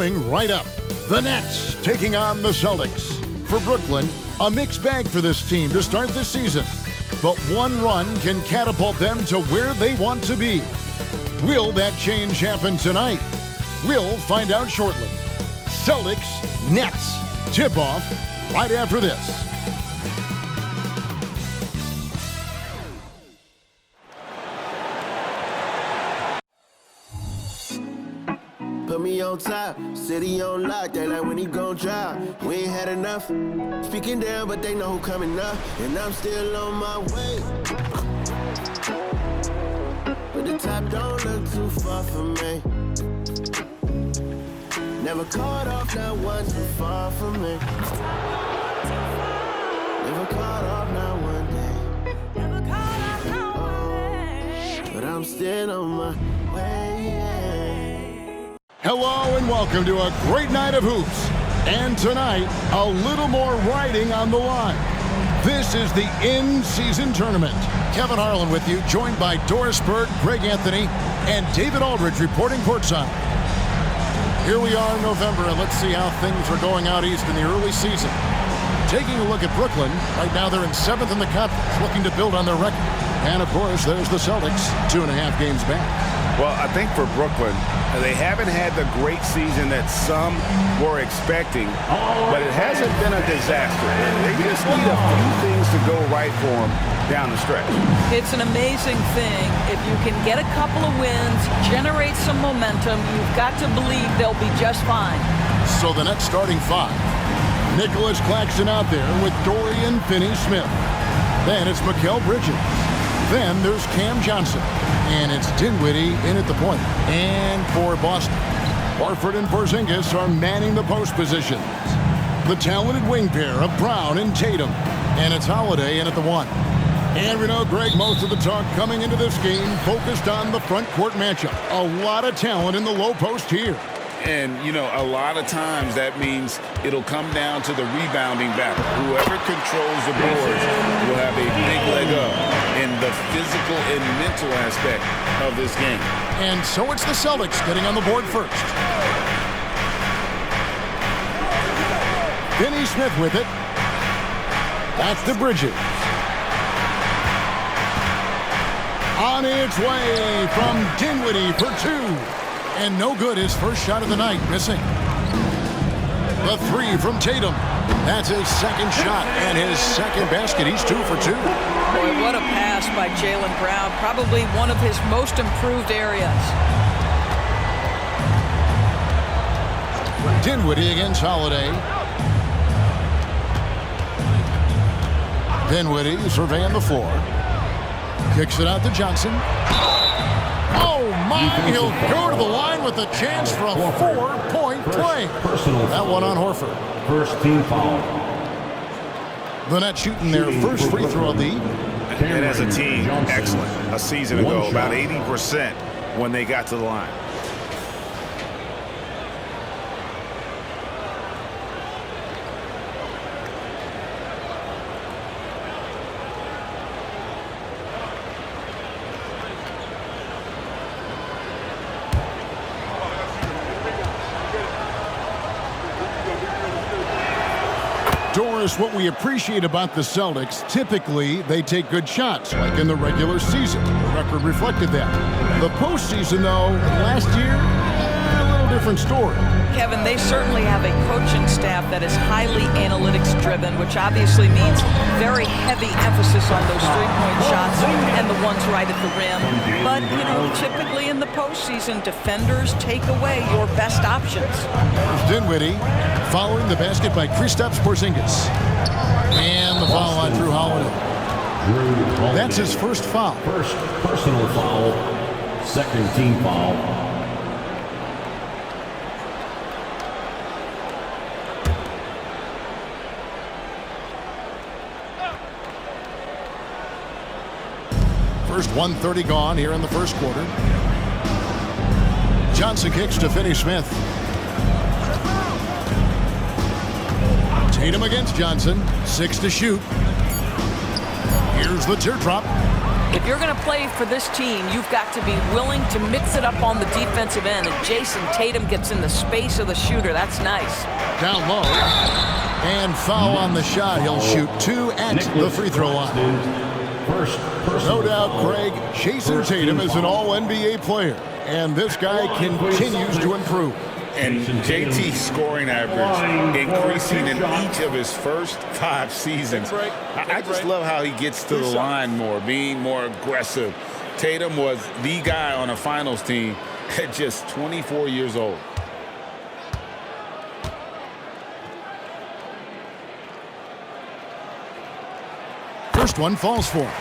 Coming right up, the Nets taking on the Celtics. For Brooklyn, a mixed bag for this team to start this season. But one run can catapult them to where they want to be. Will that change happen tonight? We'll find out shortly. Celtics, Nets, tip-off right after this. Put me on top, city on lock, they like when he gon' drop. We ain't had enough, speaking down, but they know who coming up, and I'm still on my way. But the top don't look too far from me. Never caught off, not once, too far from me. Never caught off, not one day. Never caught off, not one day. But I'm still on my way. Hello and welcome to a great night of hoops. And tonight, a little more riding on the line. This is the in-season tournament. Kevin Harlan with you, joined by Doris Bird, Greg Anthony, and David Aldridge reporting courtside. Here we are in November, and let's see how things are going out east in the early season. Taking a look at Brooklyn, right now they're in 7th in the conference, looking to build on their record. And of course, there's the Celtics, 2.5 games back. Well, I think for Brooklyn, they haven't had the great season that some were expecting, but it hasn't been a disaster. They just need a few things to go right for them down the stretch. It's an amazing thing. If you can get a couple of wins, generate some momentum, you've got to believe they'll be just fine. So the next starting five. Nicholas Claxton out there with Dorian Finney-Smith. Then it's Mikal Bridges. Then there's Cam Johnson. And it's Dinwiddie in at the point. And for Boston, Horford and Porzingis are manning the post positions. The talented wing pair of Brown and Tatum. And it's Holiday in at the one. And we know, Greg, most of the talk coming into this game focused on the front court matchup. A lot of talent in the low post here. And, you know, a lot of times that means it'll come down to the rebounding battle. Whoever controls the boards will have a big leg up in the physical and mental aspect of this game. And so it's the Celtics getting on the board first. Finney-Smith with it. That's to Bridges. On its way from Dinwiddie for two. And no good, his first shot of the night, missing. The three from Tatum. That's his second shot and his second basket. He's 2 for 2. Boy, what a pass by Jaylen Brown. Probably one of his most improved areas. Dinwiddie against Holiday. Dinwiddie surveying the floor. Kicks it out to Johnson. Oh, my, he'll go to the line with a chance for a 4-point play. That one on Horford. First team foul. The Nets shooting their first free throw of the evening. And as a team, excellent. A season ago, about 80% when they got to the line. Doris, what we appreciate about the Celtics, typically they take good shots, like in the regular season. The record reflected that. The postseason, though, last year, a little different story. Kevin, they certainly have a coaching staff that is highly analytics-driven, which obviously means very heavy emphasis on those three-point shots and the ones right at the rim. But, you know, typically in the postseason, defenders take away your best options. Dinwiddie following the basket by Kristaps Porzingis. And the foul on Drew Holiday. That's his first foul. First personal foul, second team foul. First 1:30 gone here in the first quarter. Johnson kicks to Finney-Smith. Tatum against Johnson. 6 to shoot. Here's the teardrop. If you're going to play for this team, you've got to be willing to mix it up on the defensive end. And Jason Tatum gets in the space of the shooter. That's nice. Down low. And foul on the shot. He'll shoot 2 at the free throw line. No doubt, Craig, Jason Tatum is an all-NBA player. And this guy continues to improve. And JT's scoring average increasing in each of his first 5 seasons. I just love how he gets to the line more, being more aggressive. Tatum was the guy on a finals team at just 24 years old. First one falls for him.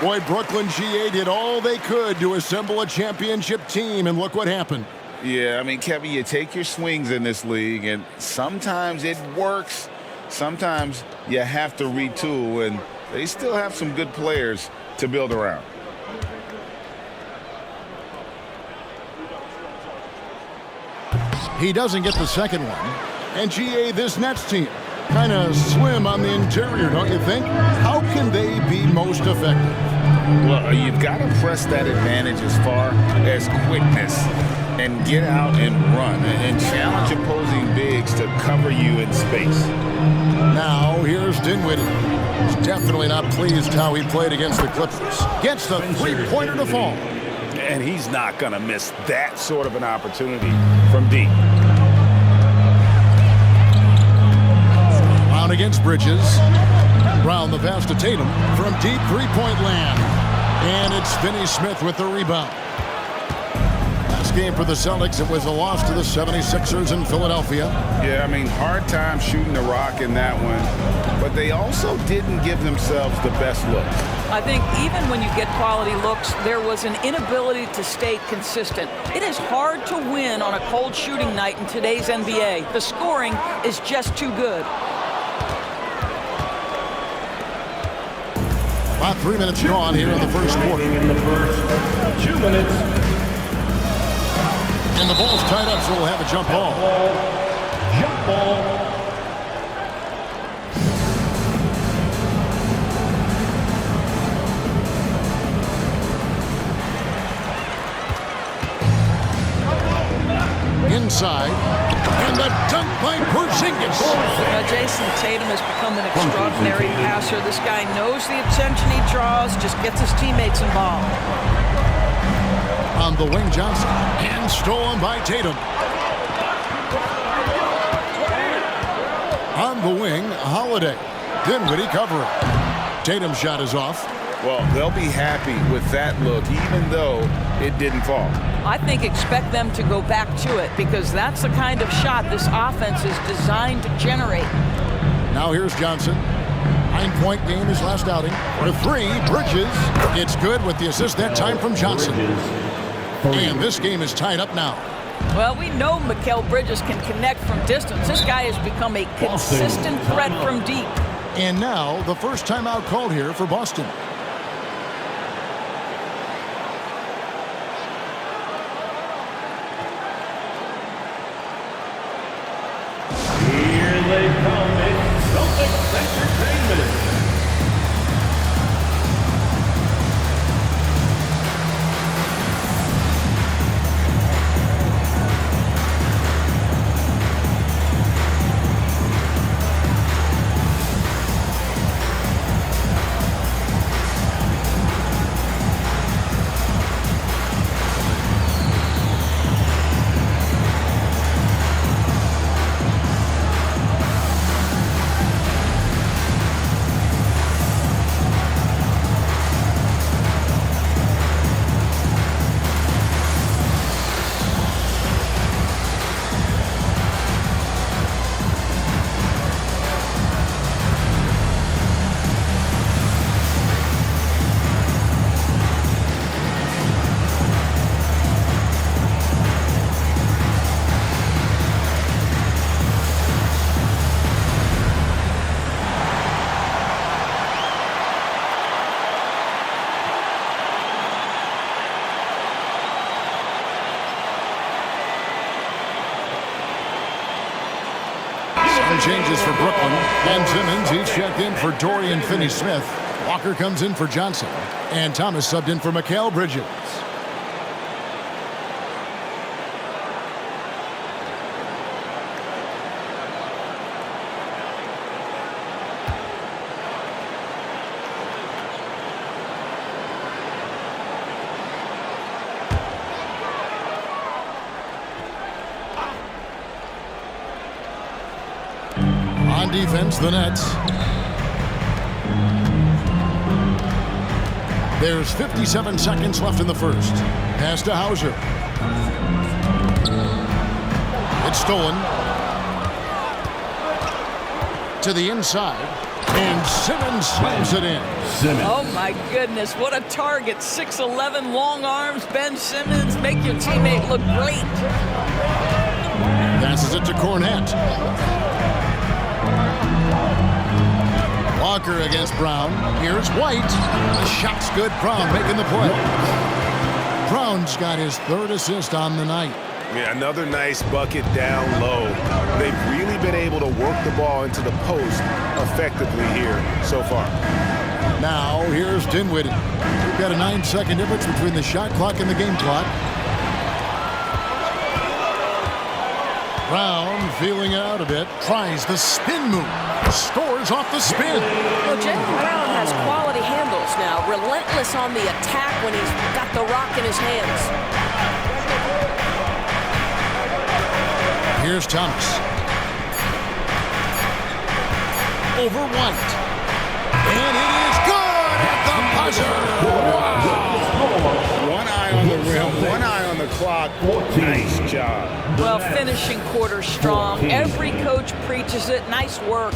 Boy, Brooklyn GA did all they could to assemble a championship team, and look what happened. Yeah, I mean, Kevin, you take your swings in this league, and sometimes it works. Sometimes you have to retool, and they still have some good players to build around. He doesn't get the second one. And GA, this Nets team, kind of slim on the interior, don't you think? How can they be most effective? Well, you've got to press that advantage as far as quickness and get out and run and challenge opposing bigs to cover you in space. Now, here's Dinwiddie. He's definitely not pleased how he played against the Clippers. Gets the three-pointer to fall. And he's not going to miss that sort of an opportunity from deep. Brown against Bridges. Brown the pass to Tatum from deep three-point land. And it's Finney-Smith with the rebound. Last game for the Celtics, it was a loss to the 76ers in Philadelphia. Yeah, I mean, hard time shooting the rock in that one. But they also didn't give themselves the best looks. I think even when you get quality looks, there was an inability to stay consistent. It is hard to win on a cold shooting night in today's NBA. The scoring is just too good. About 3 minutes gone here in the first quarter. In the first 2 minutes. And the ball's tied up, so we'll have a jump ball. Jump ball. Inside. And the dunk by Porzingis. Now, Jason Tatum has become an extraordinary passer. This guy knows the attention he draws, just gets his teammates involved. On the wing, Johnson. And stolen by Tatum. On the wing, Holiday. Dinwiddie covering. Tatum's shot is off. Well, they'll be happy with that look, even though it didn't fall. I think expect them to go back to it because that's the kind of shot this offense is designed to generate. Now here's Johnson. 9-point game his last outing. For 3, Bridges. It's good with the assist that time from Johnson. And this game is tied up now. Well, we know Mikal Bridges can connect from distance. This guy has become a consistent threat from deep. And now the first timeout called here for Boston. Here they come. It's Celtics Entertainment. Changes for Brooklyn. Ben Simmons, he's checked in for Dorian Finney-Smith. Walker comes in for Johnson. And Thomas subbed in for Mikal Bridges. On defense, the Nets. There's 57 seconds left in the first. Pass to Hauser. It's stolen. To the inside. And Simmons slams it in. Simmons. Oh, my goodness. What a target. 6'11", long arms. Ben Simmons, make your teammate look great. Passes it to Cornette. Walker against Brown. Here's White. The shot's good. Brown making the play. Brown's got his third assist on the night. Yeah, another nice bucket down low. They've really been able to work the ball into the post effectively here so far. Now, here's Dinwiddie. We've got a 9-second difference between the shot clock and the game clock. Brown feeling it out a bit. Tries the spin move. Scores off the spin. Well, Jaylen Brown has quality handles now. Relentless on the attack when he's got the rock in his hands. Here's Thomas. Over White. And it is good at the buzzer. Wow. One eye on the rim, one eye on the clock. Nice job. Well, finishing quarter strong. Every coach preaches it. Nice work.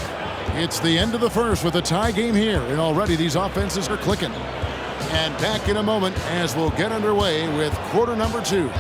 It's the end of the first with a tie game here, and already these offenses are clicking. And back in a moment as we'll get underway with quarter number 2.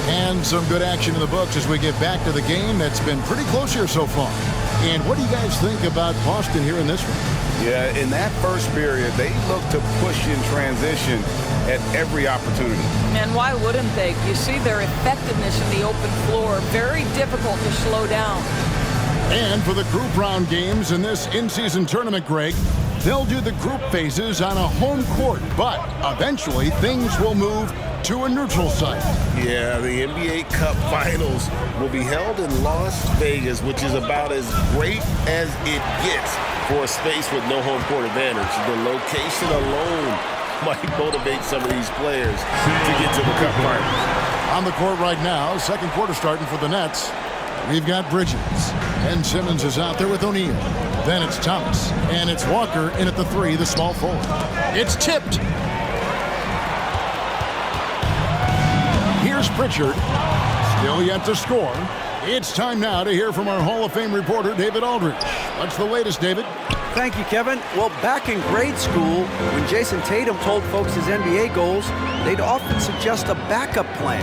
And some good action in the books as we get back to the game that's been pretty close here so far. And what do you guys think about Boston here in this one? Yeah, in that first period, they looked to push in transition at every opportunity. And why wouldn't they? You see their effectiveness in the open floor. Very difficult to slow down. And for the group round games in this in-season tournament, Greg, they'll do the group phases on a home court, but eventually things will move to a neutral site. Yeah, the NBA Cup Finals will be held in Las Vegas, which is about as great as it gets for a space with no home court advantage. The location alone might motivate some of these players to get to the Cup Finals. On the court right now, second quarter starting for the Nets. We've got Bridges. And Simmons is out there with O'Neal. Then it's Thomas. And it's Walker in at the 3, the small forward. It's tipped. Here's Pritchard. Still yet to score. It's time now to hear from our Hall of Fame reporter, David Aldridge. What's the latest, David? Thank you, Kevin. Well, back in grade school, when Jason Tatum told folks his NBA goals, they'd often suggest a backup plan.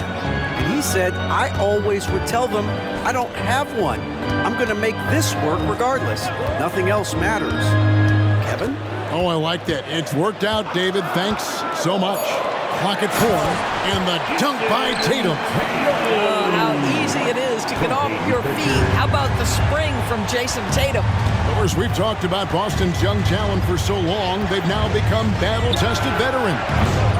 And he said, I always would tell them, I don't have one. I'm going to make this work regardless. Nothing else matters. Kevin? Oh, I like that. It's worked out, David. Thanks so much. Clock at 4, and the dunk by Tatum. Oh, how easy it is to get off your feet. How about the spring from Jason Tatum? Of course, we've talked about Boston's young talent for so long. They've now become battle-tested veterans.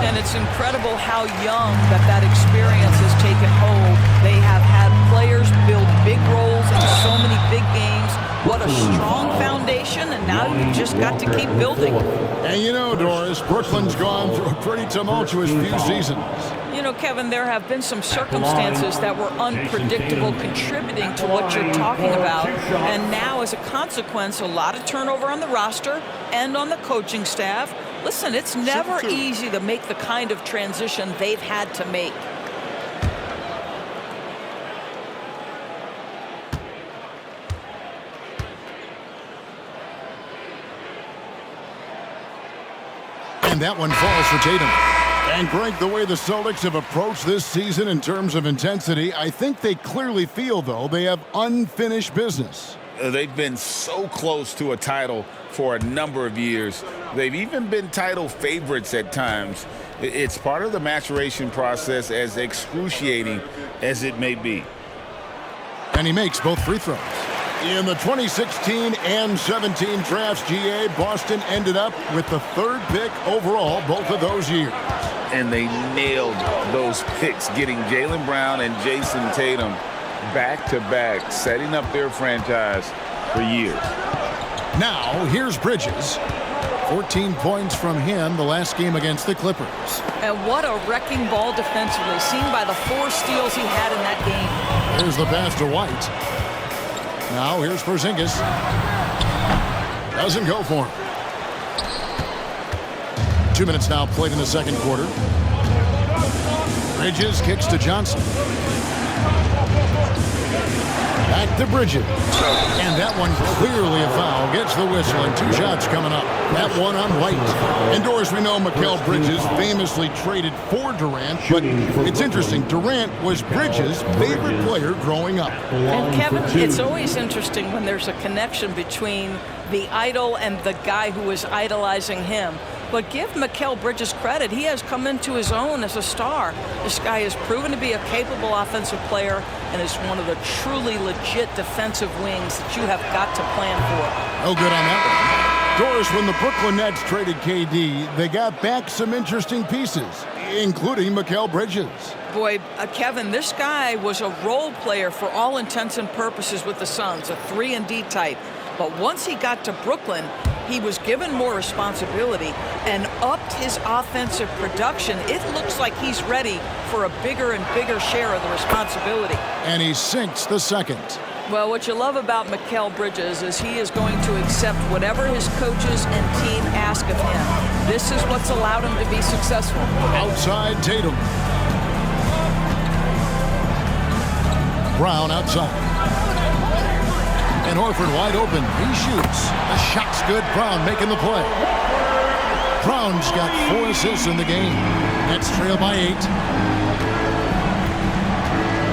And it's incredible how young that experience has taken hold. They have had players build big roles in so many big games. What a strong foundation, and now you've just got to keep building. And you know, Doris, Brooklyn's gone through a pretty tumultuous few seasons. You know, Kevin, there have been some circumstances that were unpredictable contributing to what you're talking about. And now, as a consequence, a lot of turnover on the roster and on the coaching staff. Listen, it's never easy to make the kind of transition they've had to make. And that one falls for Tatum. And Greg, the way the Celtics have approached this season in terms of intensity, I think they clearly feel, though, they have unfinished business. They've been so close to a title for a number of years. They've even been title favorites at times. It's part of the maturation process, as excruciating as it may be. And he makes both free throws. In the 2016 and 17 drafts, GA, Boston ended up with the 3rd pick overall both of those years. And they nailed those picks, getting Jaylen Brown and Jason Tatum back-to-back, setting up their franchise for years. Now, here's Bridges. 14 points from him the last game against the Clippers. And what a wrecking ball defensively, seen by the 4 steals he had in that game. Here's the pass to White. Now, here's Porzingis. Doesn't go for him. 2 minutes now played in the second quarter. Bridges kicks to Johnson. Back to Bridges. And that one clearly a foul. Gets the whistle, and 2 shots coming up. That one on White. And Doris, we know Mikal Bridges famously traded for Durant, but it's interesting. Durant was Bridges' favorite player growing up. And Kevin, it's always interesting when there's a connection between the idol and the guy who is idolizing him. But give Mikal Bridges credit. He has come into his own as a star. This guy has proven to be a capable offensive player and is one of the truly legit defensive wings that you have got to plan for. No good on that one. Doris, when the Brooklyn Nets traded KD, they got back some interesting pieces, including Mikal Bridges. Boy, Kevin, this guy was a role player for all intents and purposes with the Suns, a 3-and-D type. But once he got to Brooklyn, he was given more responsibility and upped his offensive production. It looks like he's ready for a bigger and bigger share of the responsibility. And he sinks the second. Well, what you love about Mikal Bridges is he is going to accept whatever his coaches and team ask of him. This is what's allowed him to be successful. Outside Tatum. Brown outside. And Horford wide open. He shoots. The shot's good. Brown making the play. Brown's got 4 assists in the game. Nets trail by 8.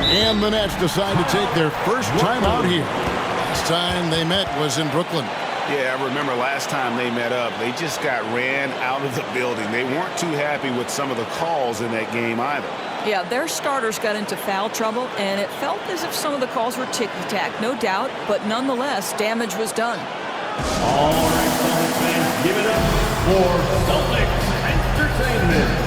And the Nets decide to take their first time out here. Last time they met was in Brooklyn. Yeah, I remember last time they met up, they just got ran out of the building. They weren't too happy with some of the calls in that game either. Yeah, their starters got into foul trouble, and it felt as if some of the calls were ticky-tack, no doubt, but nonetheless, damage was done. All right, Celtics fans, give it up for Celtics Entertainment.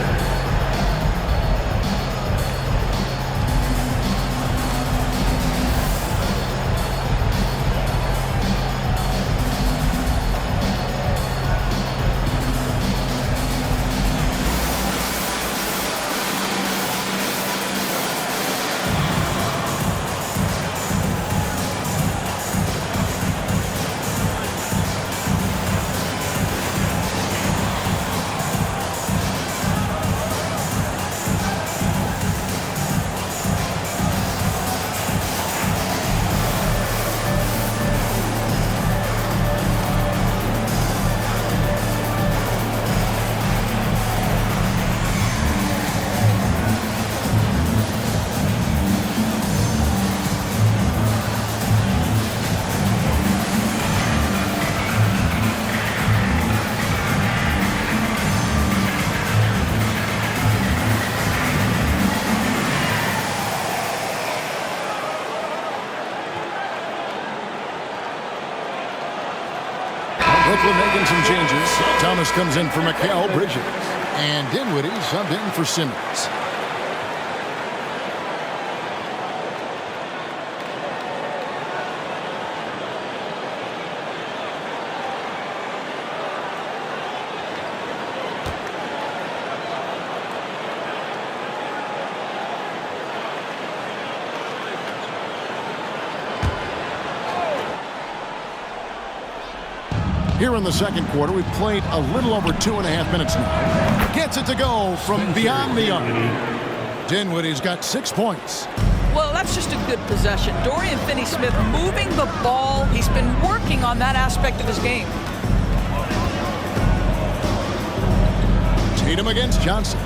Brooklyn making some changes. Thomas comes in for Mikal Bridges. And Dinwiddie subbed in for Simmons. Here in the second quarter, we've played a little over 2.5 minutes now. Gets it to go from beyond the arc. Dinwiddie's got 6 points. Well, that's just a good possession. Dorian Finney-Smith moving the ball. He's been working on that aspect of his game. Tatum against Johnson.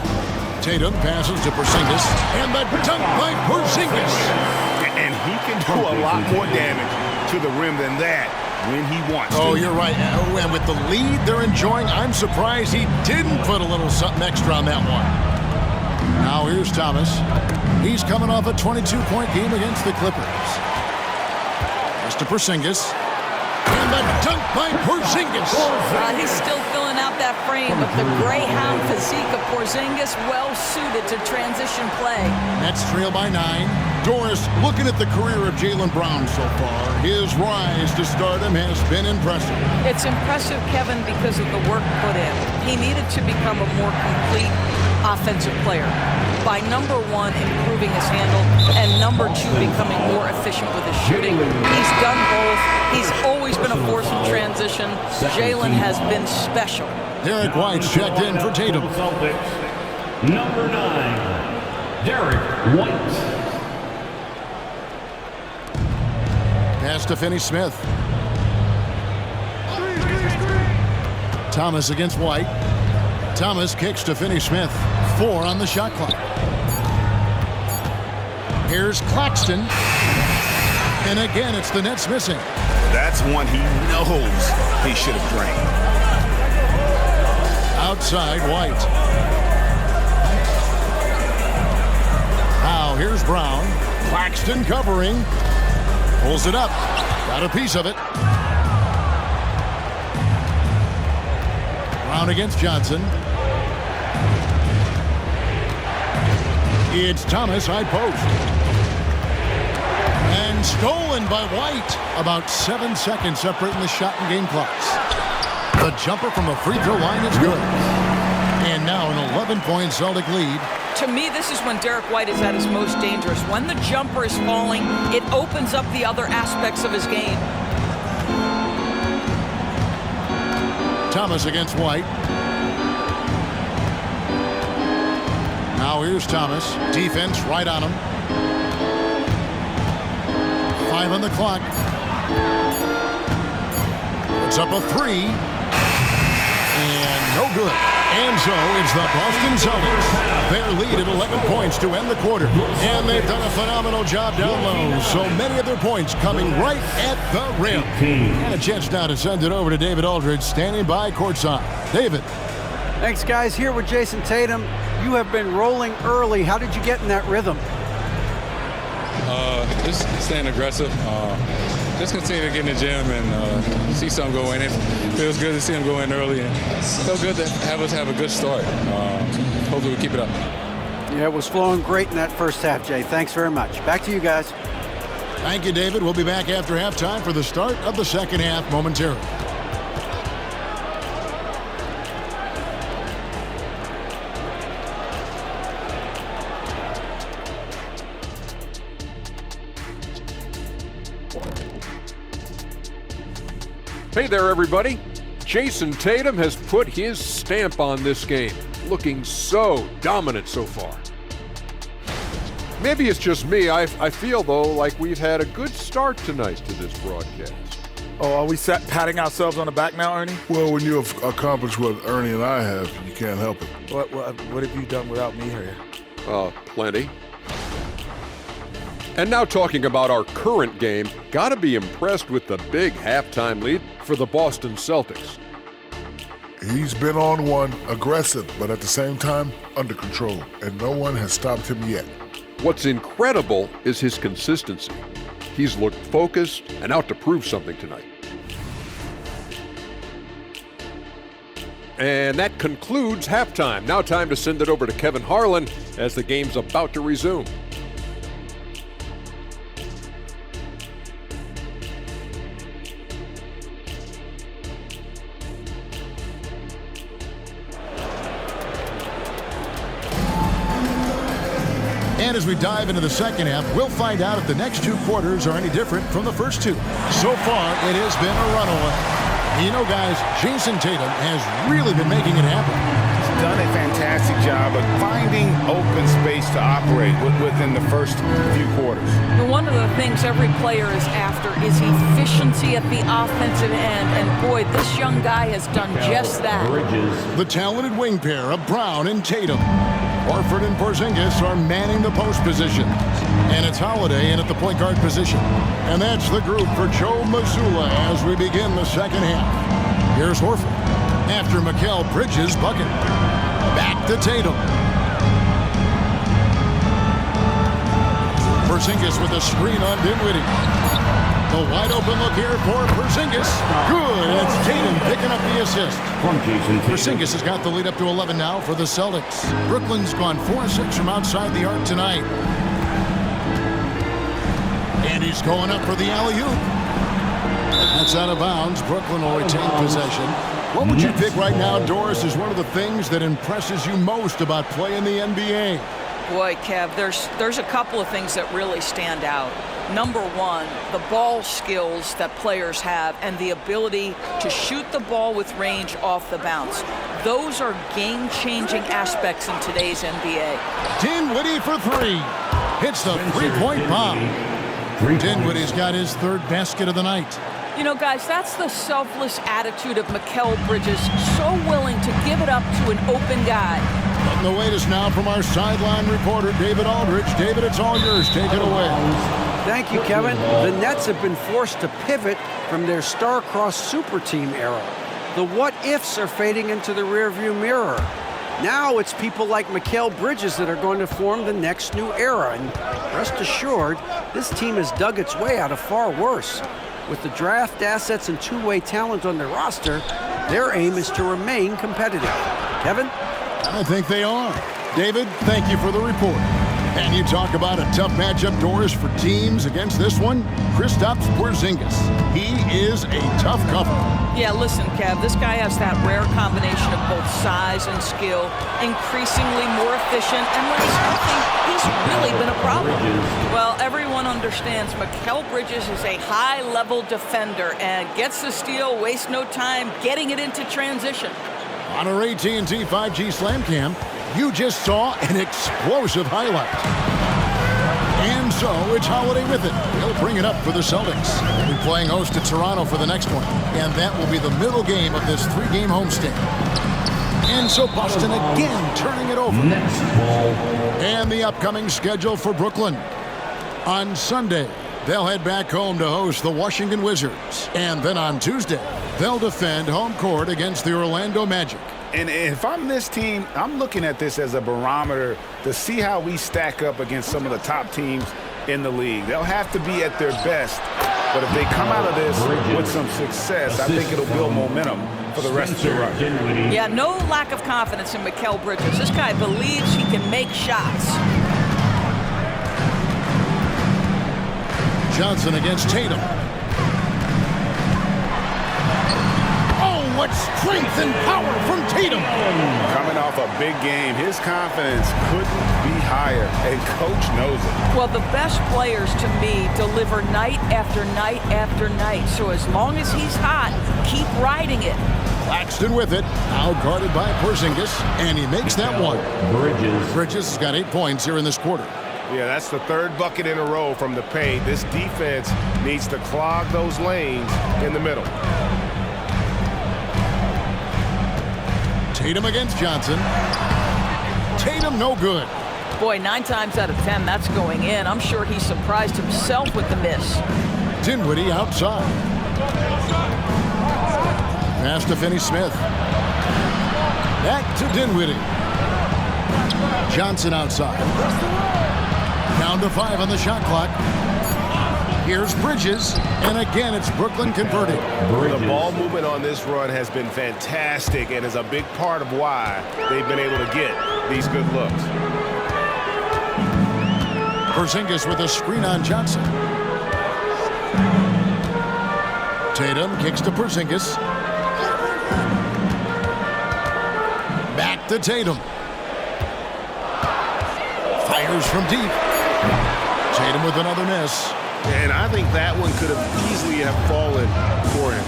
Tatum passes to Porzingis, and the dunk by Porzingis. And he can do a lot more damage to the rim than that when he wants to. Oh, you're right. And with the lead they're enjoying, I'm surprised he didn't put a little something extra on that one. Now here's Thomas. He's coming off a 22-point game against the Clippers. Pass to Porzingis. And the dunk by Porzingis. He's still filling out that frame, but the Greyhound physique of Porzingis well-suited to transition play. Nets trail by 9. Doris, looking at the career of Jaylen Brown so far, his rise to stardom has been impressive. It's impressive, Kevin, because of the work put in. He needed to become a more complete offensive player by, number one, improving his handle, and number two, becoming more efficient with his shooting. He's done both. He's always been a force in transition. Jaylen has been special. Derek White's checked in for Tatum. Celtics, number 9, Derek White. Pass to Finney-Smith. Thomas against White. Thomas kicks to Finney-Smith. 4 on the shot clock. Here's Claxton. And again, it's the Nets missing. That's one he knows he should have drained. Outside, White. Now here's Brown. Claxton covering. Pulls it up. Got a piece of it. Brown against Johnson. It's Thomas, high post. And stolen by White. About 7 seconds separating the shot and game clocks. The jumper from the free throw line is good. And now an 11-point Celtic lead. To me, this is when Derek White is at his most dangerous. When the jumper is falling, it opens up the other aspects of his game. Thomas against White. Now here's Thomas. Defense right on him. 5 on the clock. It's up a 3. And no good. And so it's the Boston Celtics. Their lead at 11 points to end the quarter. And they've done a phenomenal job down low. So many of their points coming right at the rim. And a chance now to send it over to David Aldridge, standing by courtside. David. Thanks, guys. Here with Jason Tatum. You have been rolling early. How did you get in that rhythm? Just staying aggressive. Just continue to get in the gym and see something go in. It feels good to see him go in early, and it feels good to have us have a good start. Hopefully we keep it up. Yeah, it was flowing great in that first half, Jay. Thanks very much. Back to you guys. Thank you, David. We'll be back after halftime for the start of the second half momentarily. Hey there, everybody. Jason Tatum has put his stamp on this game, looking so dominant so far. Maybe it's just me. I feel, though, like we've had a good start tonight to this broadcast. Oh, are we patting ourselves on the back now, Ernie? Well, when you have accomplished what Ernie and I have, you can't help it. What have you done without me here? Plenty. And now talking about our current game, gotta be impressed with the big halftime lead for the Boston Celtics. He's been on one, aggressive, but at the same time, under control, and no one has stopped him yet. What's incredible is his consistency. He's looked focused and out to prove something tonight. And that concludes halftime. Now time to send it over to Kevin Harlan as the game's about to resume. And as we dive into the second half, we'll find out if the next 2 quarters are any different from the first 2. So far, it has been a runaway. You know, guys, Jason Tatum has really been making it happen. done a fantastic job of finding open space to operate within the first few quarters. One of the things every player is after is efficiency at the offensive end, and boy, this young guy has done just that. The talented wing pair of Brown and Tatum. Horford and Porzingis are manning the post position. And it's Holiday in at the point guard position. And that's the group for Joe Mazzulla as we begin the second half. Here's Horford after Mikal Bridges' bucket. Back to Tatum. Porzingis with a screen on Dinwiddie. The wide open look here for Porzingis. Good, and it's Tatum picking up the assist. Porzingis has got the lead up to 11 now for the Celtics. Brooklyn's gone 4-6 from outside the arc tonight. And he's going up for the alley-oop. That's out of bounds. Brooklyn will retain possession. What would you pick right now, Doris, is one of the things that impresses you most about playing the NBA? Boy, Kev, there's a couple of things that really stand out. Number one, the ball skills that players have and the ability to shoot the ball with range off the bounce. Those are game-changing aspects in today's NBA. Dinwiddie for three. Hits the three-point bomb. Dinwiddie's got his third basket of the night. You know, guys, that's the selfless attitude of Mikal Bridges, so willing to give it up to an open guy. And the latest now from our sideline reporter, David Aldridge. David, it's all yours. Take it away. Thank you, Kevin. The Nets have been forced to pivot from their star-crossed super team era. The what-ifs are fading into the rearview mirror. Now it's people like Mikal Bridges that are going to form the next new era. And rest assured, this team has dug its way out of far worse. With the draft assets and two-way talent on their roster, their aim is to remain competitive. Kevin? I think they are. David, thank you for the report. And you talk about a tough matchup, Doris, for teams against this one. Kristaps Porzingis. He is a tough cover. Yeah, listen, Kev, this guy has that rare combination of both size and skill, increasingly more efficient, and when he's healthy, he's really been a problem. Well, everyone understands Mikal Bridges is a high-level defender and gets the steal, wastes no time getting it into transition. On our AT&T 5G Slam Cam, you just saw an explosive highlight. And so it's Holiday with it. He'll bring it up for the Celtics. They'll be playing host to Toronto for the next one. And that will be the middle game of this three-game homestand. And so Boston again turning it over. Next ball. And the upcoming schedule for Brooklyn. On Sunday, they'll head back home to host the Washington Wizards. And then on Tuesday, they'll defend home court against the Orlando Magic. And if I'm this team, I'm looking at this as a barometer to see how we stack up against some of the top teams in the league. They'll have to be at their best. But if they come out of this with some success, I think it'll build momentum for the rest of the run. Yeah, no lack of confidence in Mikal Bridges. This guy believes he can make shots. Johnson against Tatum. What strength and power from Tatum. Coming off a big game, his confidence couldn't be higher, and coach knows it. Well, the best players, to me, deliver night after night after night. So as long as he's hot, keep riding it. Claxton with it, now guarded by Porzingis, and he makes that one. Bridges has got 8 points here in this quarter. Yeah, that's the third bucket in a row from the paint. This defense needs to clog those lanes in the middle. Tatum against Johnson. Tatum no good. Boy, 9 times out of 10, that's going in. I'm sure he surprised himself with the miss. Dinwiddie outside. Pass to Finney-Smith. Back to Dinwiddie. Johnson outside. Down to 5 on the shot clock. Here's Bridges, and again, it's Brooklyn converting. The ball movement on this run has been fantastic and is a big part of why they've been able to get these good looks. Porzingis with a screen on Johnson. Tatum kicks to Porzingis. Back to Tatum. Fires from deep. Tatum with another miss. And I think that one could have easily have fallen for him.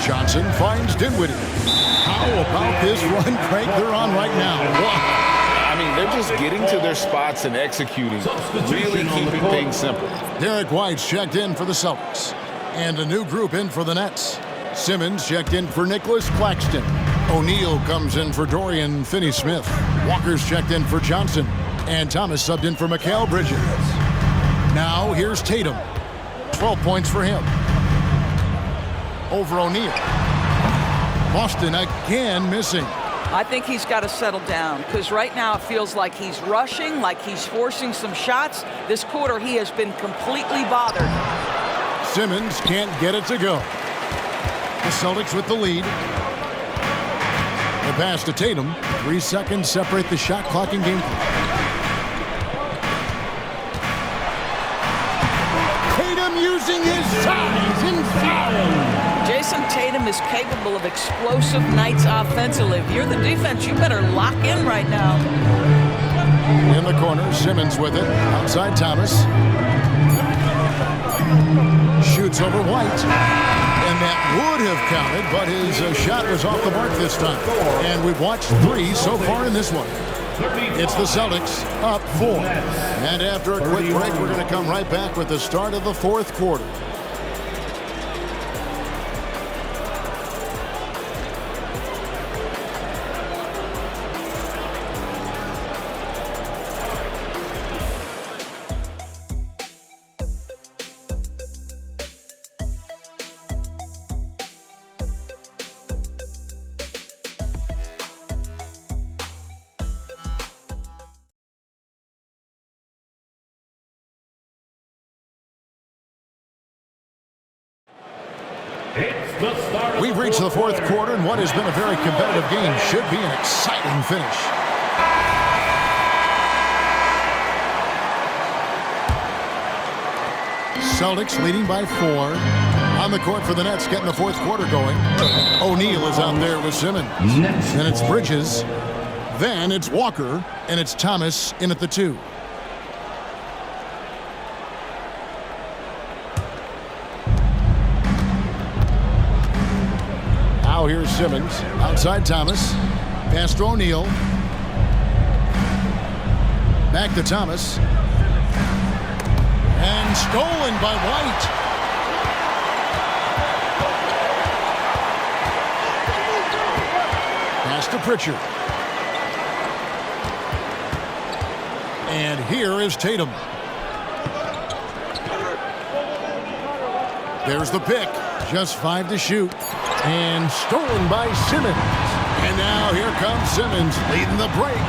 Johnson finds Dinwiddie. How about this run crank they're on right now? I mean, they're just getting to their spots and executing, really keeping things simple. Derek White's checked in for the Celtics. And a new group in for the Nets. Simmons checked in for Nicholas Claxton. O'Neal comes in for Dorian Finney-Smith. Walker's checked in for Johnson. And Thomas subbed in for Mikal Bridges. Now here's Tatum. 12 points for him. Over O'Neal. Boston again missing. I think he's got to settle down because right now it feels like he's rushing, like he's forcing some shots. This quarter he has been completely bothered. Simmons can't get it to go. The Celtics with the lead. The pass to Tatum. 3 seconds separate the shot clock and game clock. Tatum using his size and foul. Jason Tatum is capable of explosive nights offensively. If you're the defense, you better lock in right now. In the corner, Simmons with it. Outside Thomas. Shoots over White. And that would have counted, but his shot was off the mark this time. And we've watched 3 so far in this one. It's the Celtics up 4. And after a quick break, we're going to come right back with the start of the 4th quarter. We've reached the 4th quarter, and what has been a very competitive game should be an exciting finish. Celtics leading by 4. On the court for the Nets, getting the 4th quarter going. O'Neal is out there with Simmons. Then it's Bridges. Then it's Walker, and it's Thomas in at the 2. Now here's Simmons. Outside Thomas. Pass to O'Neal. Back to Thomas. And stolen by White. Pass to Pritchard. And here is Tatum. There's the pick. Just 5 to shoot. And stolen by Simmons. And now here comes Simmons leading the break.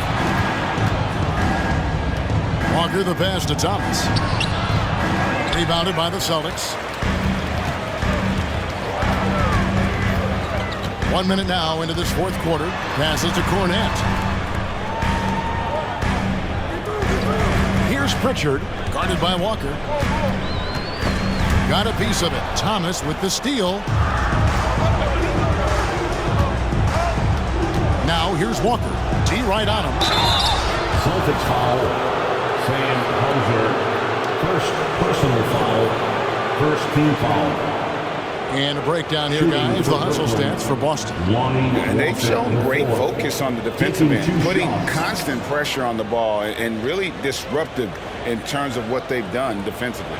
Walker the pass to Thomas. Rebounded by the Celtics. 1 minute now into this 4th quarter. Passes to Cornette. Here's Pritchard, guarded by Walker. Got a piece of it. Thomas with the steal. Now here's Walker. T right on him. Celtics foul. Sam Hauser. First personal foul. First team foul. And a breakdown here, guys. The hustle stats for Boston. And they've shown great focus on the defensive end, putting constant pressure on the ball and really disruptive in terms of what they've done defensively.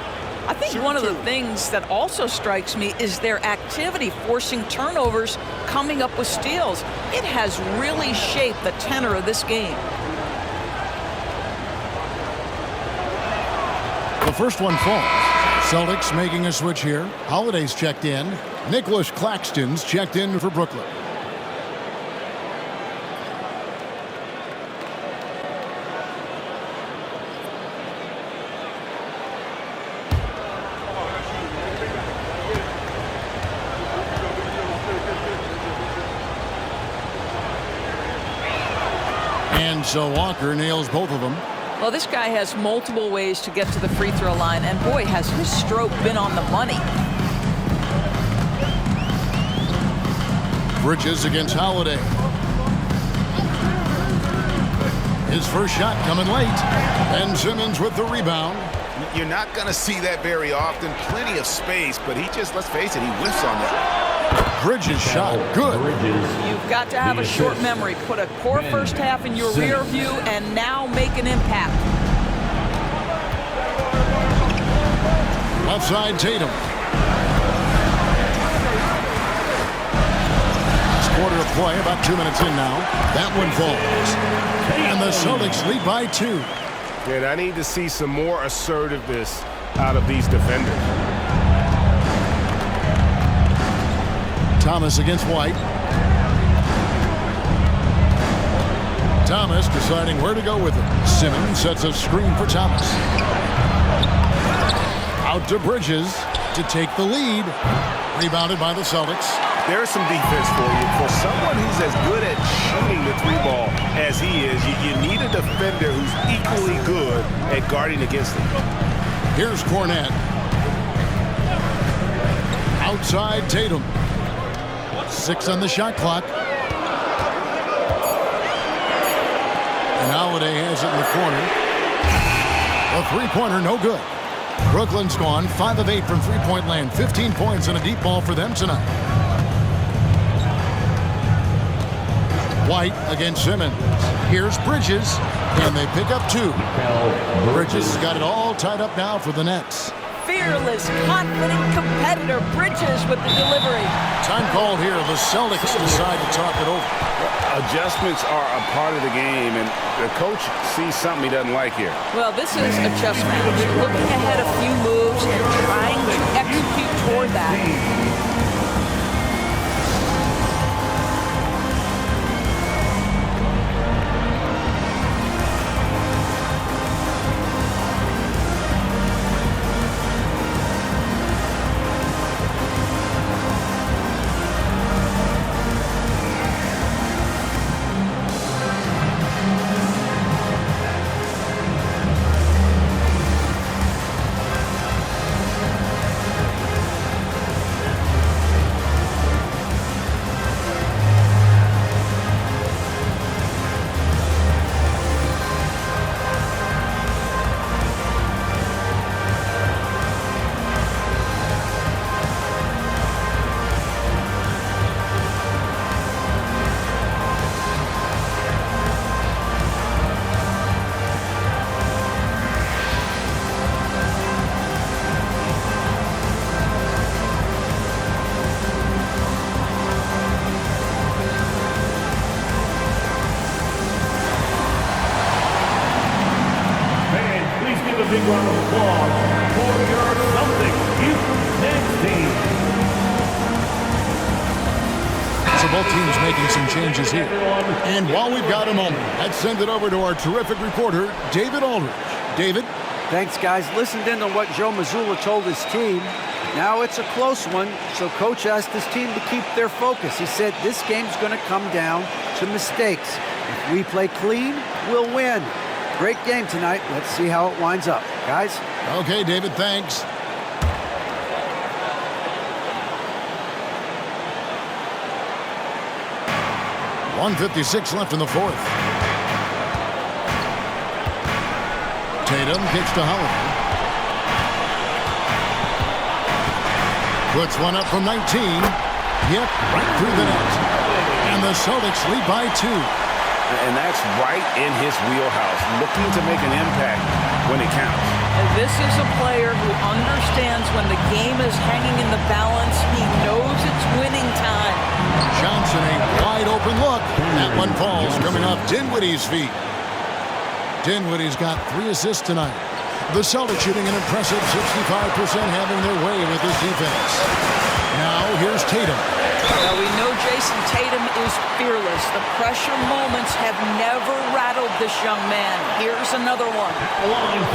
I think one of the things that also strikes me is their activity forcing turnovers, coming up with steals. It has really shaped the tenor of this game. The first one falls. Celtics making a switch here. Holiday's checked in. Nicholas Claxton's checked in for Brooklyn. And so Walker nails both of them. Well, this guy has multiple ways to get to the free throw line, and boy, has his stroke been on the money. Bridges against Holiday. His first shot coming late. And Simmons with the rebound. You're not going to see that very often. Plenty of space, but he just, let's face it, he whiffs on that. Bridges shot. Good. You've got to have a short memory. Put a poor first half in your rear view and now make an impact. Left side, Tatum. Quarter of play, about 2 minutes in now. That one falls. And the Celtics lead by 2. And I need to see some more assertiveness out of these defenders. Thomas against White. Thomas deciding where to go with it. Simmons sets a screen for Thomas. Out to Bridges to take the lead. Rebounded by the Celtics. There's some defense for you. For someone who's as good at shooting the three ball as he is, you need a defender who's equally good at guarding against him. Here's Cornette. Outside Tatum. 6 on the shot clock. And Holiday has it in the corner. A three-pointer, no good. Brooklyn's gone 5 of 8 from three-point land. 15 points and a deep ball for them tonight. White against Simmons. Here's Bridges, and they pick up 2. Bridges has got it all tied up now for the Nets. Fearless, confident competitor. Bridges with the delivery. Time called here. The Celtics decide to talk it over. Adjustments are a part of the game, and the coach sees something he doesn't like here. Well, this is a chess match. Looking ahead a few moves and trying to execute toward that. big round of applause for your Celtics Youth team. So both teams making some changes here. And while we've got a moment, let's send it over to our terrific reporter, David Aldridge. David? Thanks, guys. Listened in to what Joe Mazzulla told his team. Now it's a close one, so Coach asked his team to keep their focus. He said this game's going to come down to mistakes. If we play clean, we'll win. Great game tonight. Let's see how it winds up. Guys? Okay, David, thanks. .156 left in the fourth. Tatum kicks to Holiday. Puts one up from 19. Yep, right through the net. And the Celtics lead by 2. And that's right in his wheelhouse, looking to make an impact when it counts. And this is a player who understands when the game is hanging in the balance. He knows it's winning time. Johnson, a wide open look. That one falls, coming off Dinwiddie's feet. Dinwiddie's got 3 assists tonight. The Celtics shooting an impressive 65%, having their way with this defense. Now here's Tatum. Well, we know Jason Tatum is fearless. The pressure moments have never rattled this young man. Here's another one.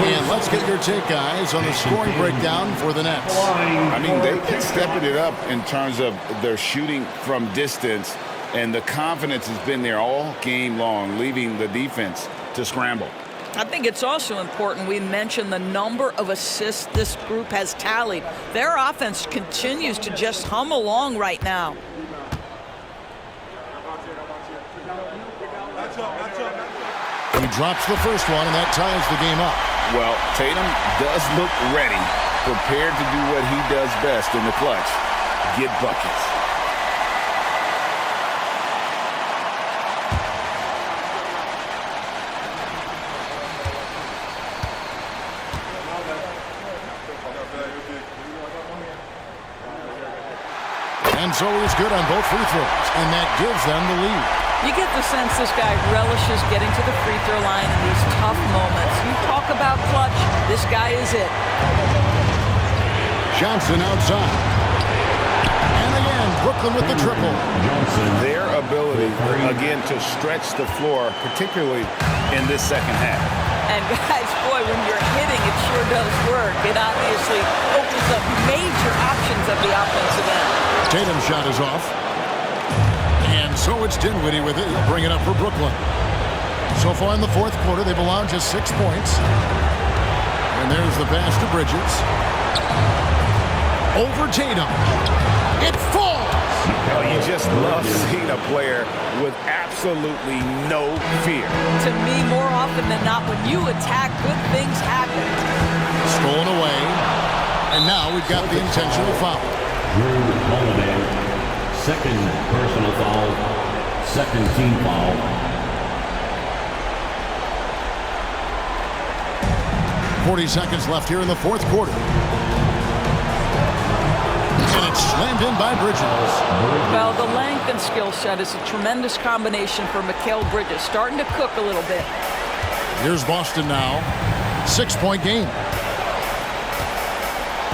And let's get your take, guys, on the scoring breakdown for the Nets. I mean, they've been stepping it up in terms of their shooting from distance, and the confidence has been there all game long, leaving the defense to scramble. I think it's also important we mention the number of assists this group has tallied. Their offense continues to just hum along right now. He drops the first one, and that ties the game up. Well, Tatum does look ready, prepared to do what he does best in the clutch, get buckets. And so he's good on both free throws, and that gives them the lead. You get the sense this guy relishes getting to the free throw line in these tough moments. You talk about clutch, this guy is it. Johnson outside. And again, Brooklyn with the triple. Their ability, again, to stretch the floor, particularly in this second half. And guys, boy, when you're hitting, it sure does work. It obviously opens up major options at the offensive end. Tatum's shot is off. And so it's Dinwiddie with it. He'll bring it up for Brooklyn. So far in the fourth quarter, they've allowed just 6 points. And there's the pass to Bridges. Over Tatum. It falls. Oh, you just love seeing a player with absolutely no fear. To me, more often than not, when you attack, good things happen. Stolen away. And now we've got the intentional foul. Drew Holiday, second personal foul, second team foul. .40 seconds left here in the fourth quarter. And it's slammed in by Bridges. Well, the length and skill set is a tremendous combination for Mikal Bridges. Starting to cook a little bit. Here's Boston now. 6-point game.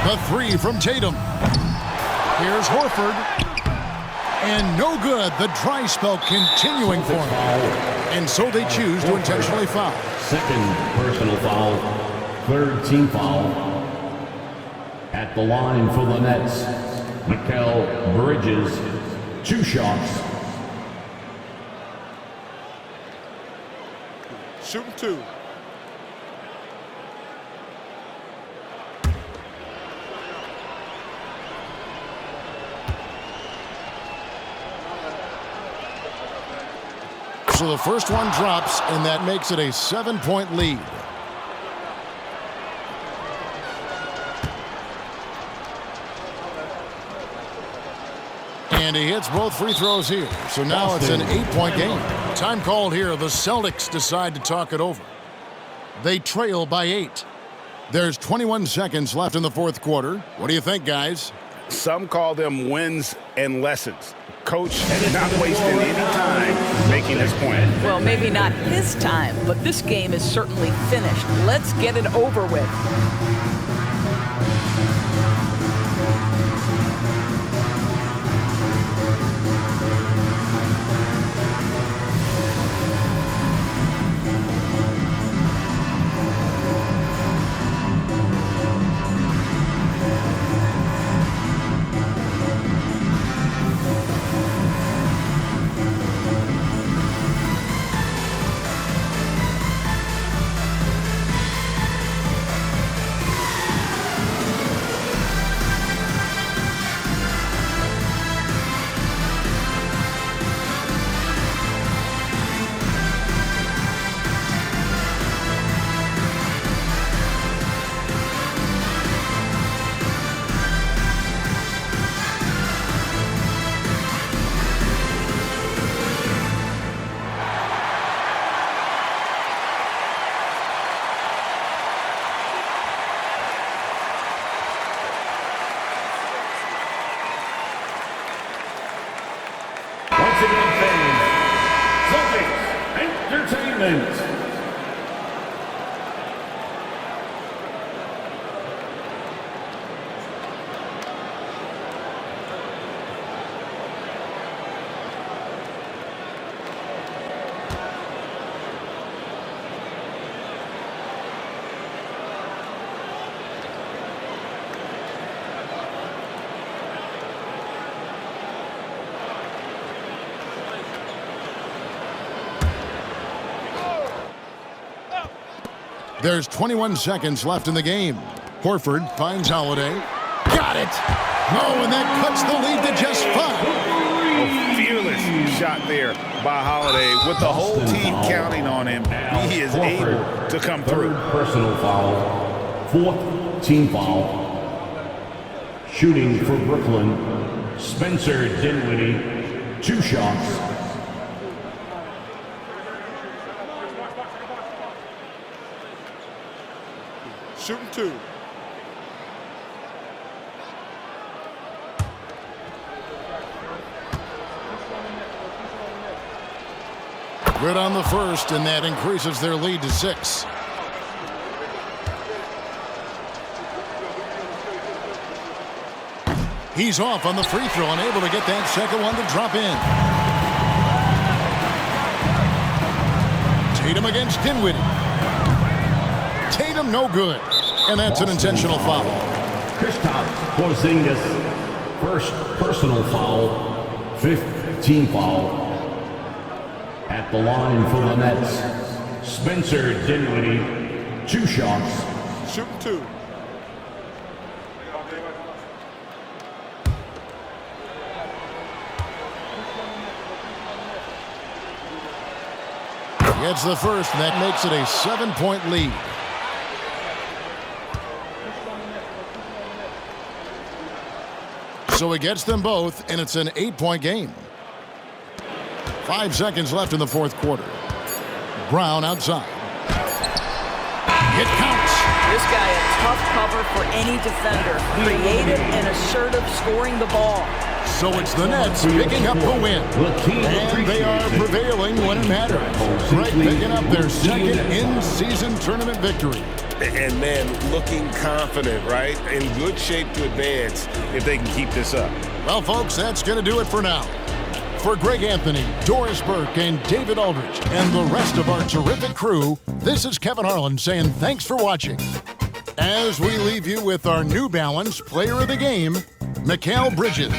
The three from Tatum. Here's Horford. And no good. The dry spell continuing for him. And so they choose to intentionally foul. Second personal foul, third team foul. At the line for the Nets, Mikal Bridges, 2 shots. Shooting 2. So the first one drops, and that makes it a 7-point lead. And he hits both free throws here. So now it's an 8-point game. Time called here. The Celtics decide to talk it over. They trail by 8. There's 21 seconds left in the fourth quarter. What do you think, guys? Some call them wins and lessons. Coach not wasting any time making this point. Well, maybe not his time, but this game is certainly finished. Let's get it over with. Once again, fans, Celtics Entertainment. There's 21 seconds left in the game. Horford finds Holiday. Got it! Oh, and that cuts the lead to just 5. A fearless shot there by Holiday. With the whole team counting on him, he is able to come through. Third personal foul, fourth team foul. Shooting for Brooklyn, Spencer Dinwiddie, 2 shots. Shooting 2. Good on the first, and that increases their lead to 6. He's off on the free throw and able to get that second one to drop in. Tatum against Dinwiddie. Tatum no good. And that's an intentional foul. Kristaps Porzingis, first personal foul, 5th team foul. At the line for the Nets, Spencer Dinwiddie, 2 shots. Shooting 2. Gets the first, and that makes it a 7-point lead. So he gets them both, and it's an 8-point game. 5 seconds left in the fourth quarter. Brown outside. It counts. This guy a tough cover for any defender. Creative and assertive scoring the ball. So it's the Nets picking up the win. And they are prevailing when it matters. Right, picking up their second in-season tournament victory. And, man, looking confident, right? In good shape to advance if they can keep this up. Well, folks, that's going to do it for now. For Greg Anthony, Doris Burke, and David Aldridge, and the rest of our terrific crew, this is Kevin Harlan saying thanks for watching. As we leave you with our New Balance Player of the Game, Mikal Bridges.